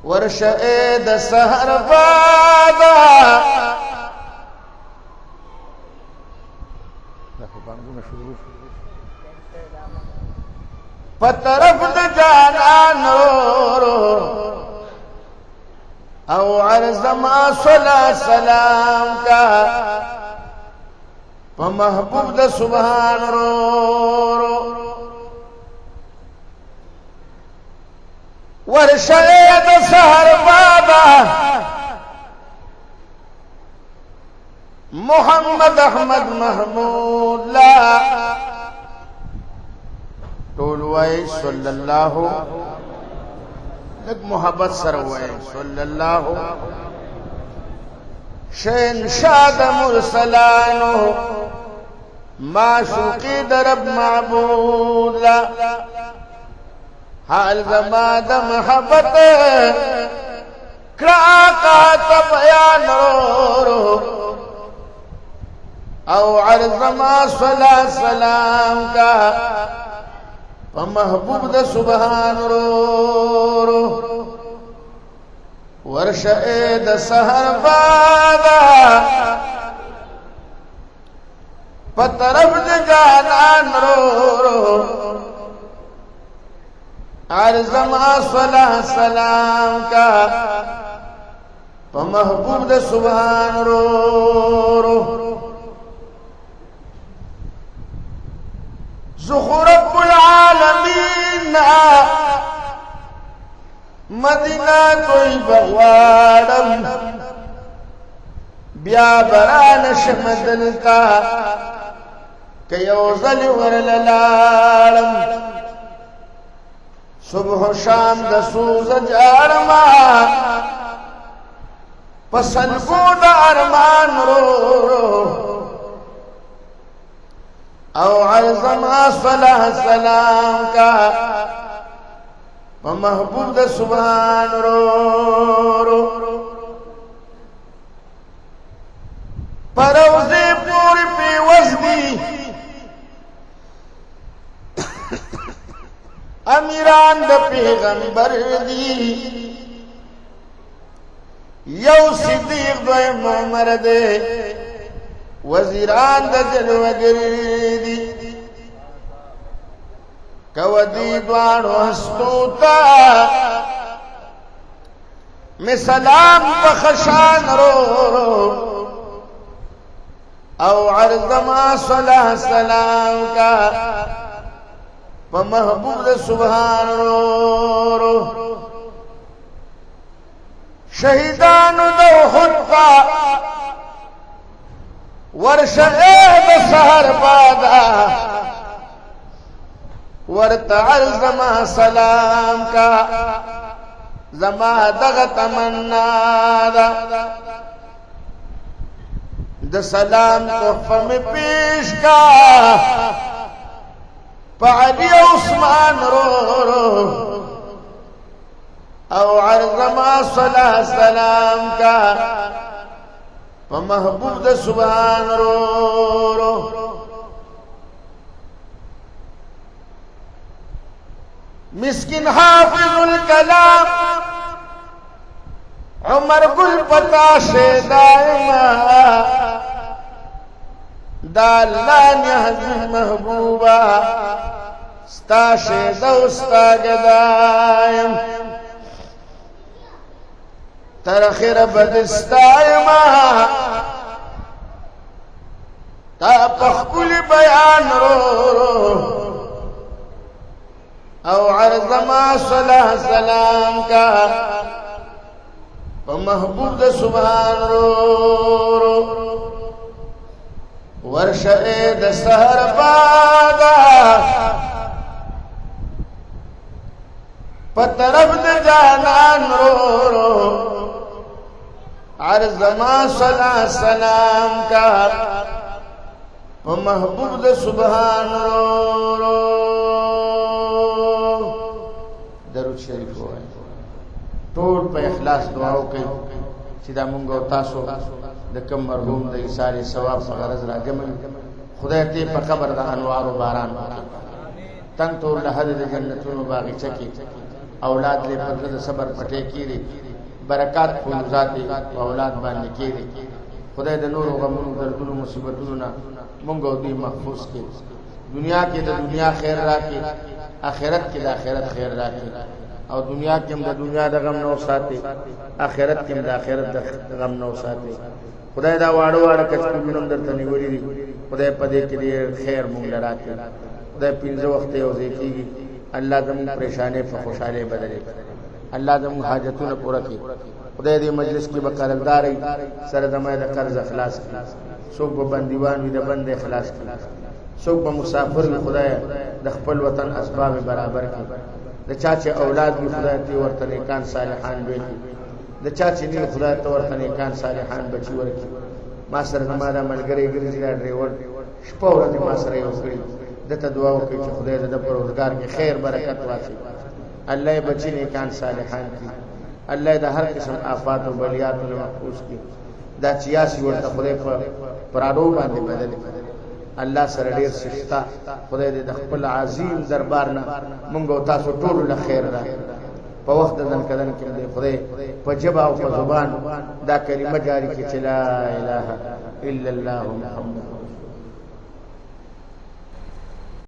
ورشه د سحر بادا پطرف د جانان او عرض ما صلی سلام کا پا محبوب د سبحان رو ورشه د سحر بابا محمد احمد محمود لا ټول وای صلی الله لک محبت سره وای صلی الله شهنشاه د مرسلانو معشوقی در رب معبود لا حال زما د محبت کرا کا بیان او عرض ما صلی سلام کا محبوب د سبحان رو ورشه د سحر بادا پطرف د جانان رو عرض ما صلی سلام کا محبوب د سبحان رو زخور رب العالمین مدینہ کوئی بغوارم بیا بران شمدلتا کیوزل ورللالم صبح و شام دسوز جارما پسلگو دا ارمان رو او عرض ما صلی سلام کا محبوب د سبحان رو پروزے پوری پیوز دی امیران د پیغمبر دی یو صدیق دویم عمر دے وزیران د جلوگری دی کودی دوانو ہستوتا میں سلام بخشان رو او عرض ما صلی سلام کا محبوب د سبحان رو شہیدان دو خطا ورشه د سحر بادا ورتعل زما سلام کا زما دغ تمنا دا د سلام تحفہ میں پیش کا پعلی عثمان رو او عرض ما صلی سلام کا محبوب د سبحان رو مسکن حافظ الکلام عمر گل پتاش دائما دالان حضر محبوبا ستاش دوستا گدائم ترخیر بدستائما تا پخکل بیان رو او عرض ما صلی سلام کا محبوب د سبحان رو ورشه د سحر بادا پطرف د جانان رو عرض ما صلی سلام کا محبوب د سبحان رو درود شریف وای ټول په اخلاص دعا وکړئ چې دا مونږ او تاسو د کوم مرحوم د ایثار ثواب په غرض راجمع خدای دې په قبر د انوار او باران وکړي تنگ ټول له د جنتونو باغچه کې اولاد له په صبر پټه کیږي برکات فوزات اولاد باندې کیږي خدای د نور غمونو دردونو مصیبتونو نه مونږ او دې محفوظ کړي دنیا کې د دنیا خیر راکړي آخرت کې د آخرت خیر راکړي او دنیا کې هم د دنیا د غم نو ساتي آخرت کې هم د آخرت د غم نو ساتي خدای دا واړو واړه کچکولو نم درته نیولې دي خدای په دې کې دې خیر مونږ راکړي خدای پنځه وخت یو ځای کېږي الله زموږ پریشانې په خوشحالۍ بدلې الله زموږ حاجتونه پوره کړي خدای دې مجلس کې به قرضداري سره زموږ د قرض اخلاص کړي څوک به بندیوان وي د بند اخلاص کړي څوک به مسافر وي خدای د خپل وطن اسباب برابر کړي د چا چې اولاد وي خدای دې ورته نیکان صالحان وکړي د چا چې نه خدای ته ورته نیکان صالحان بچي ورکړي ما سره زموږ د ملګری ګرځي دا ډرایور شپه ورځ ما سره یو کړی دته دعا وکړي چې خدای دې د پروردګار کې خیر برکت واچي الله بچی نیکان صالحان کی الله د هر قسم آفات او بلیات له محفوظ کی دا چیاسي ورته خدای په پرادو باندې بدل الله سره ډیر سشتا خدای دې د خپل عظیم دربار نه مونږ او تاسو ټول له خیر راکړي په وخت دن کدن کې دې خدای په جبا او په زبان دا کلمه جاری کړي چې لا اله الا الله محمد